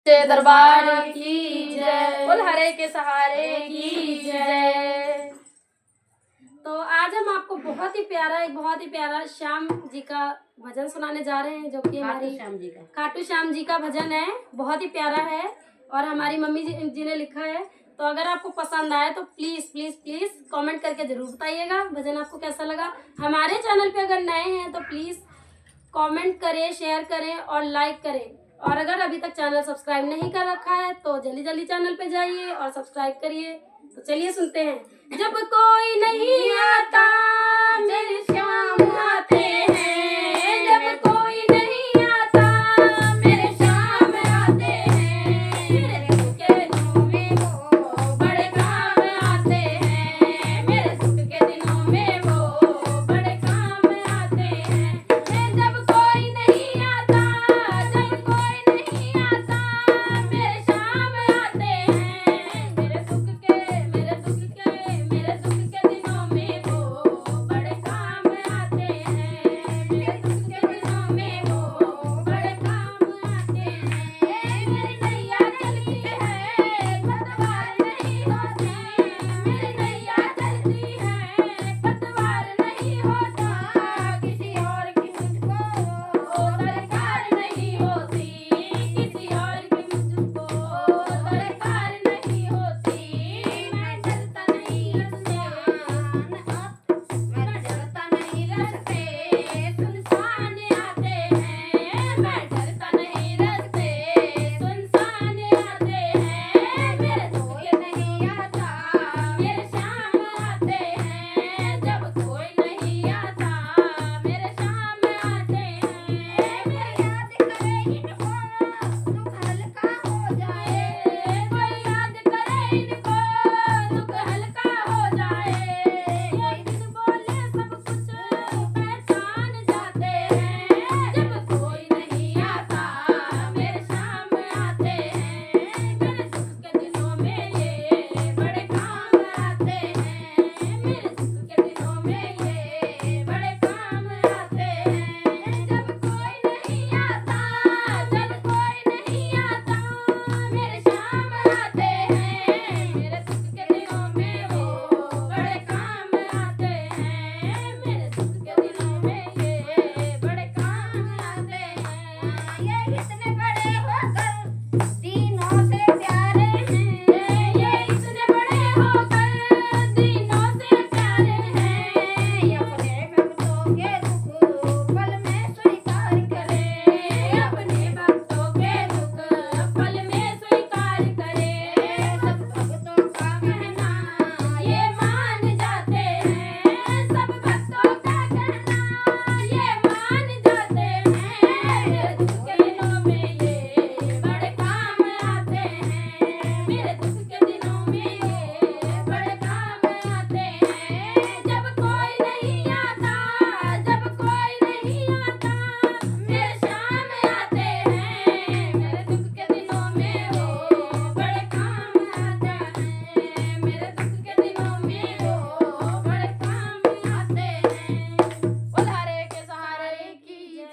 दरबार की जय, बोल हरे के सहारे की जय। तो आज हम आपको बहुत ही प्यारा श्याम जी का भजन सुनाने जा रहे हैं, जो कि हमारी खाटू श्याम जी का भजन है। बहुत ही प्यारा है और हमारी मम्मी जी ने लिखा है। तो अगर आपको पसंद आए तो प्लीज प्लीज प्लीज कमेंट करके जरूर बताइएगा भजन आपको कैसा लगा। हमारे चैनल पे अगर नए हैं तो प्लीज कमेंट करें, शेयर करें और लाइक करें। और अगर अभी तक चैनल सब्सक्राइब नहीं कर रखा है तो जल्दी जल्दी चैनल पे जाइए और सब्सक्राइब करिए। तो चलिए सुनते हैं। जब कोई नहीं आता मेरे श्याम आते हैं,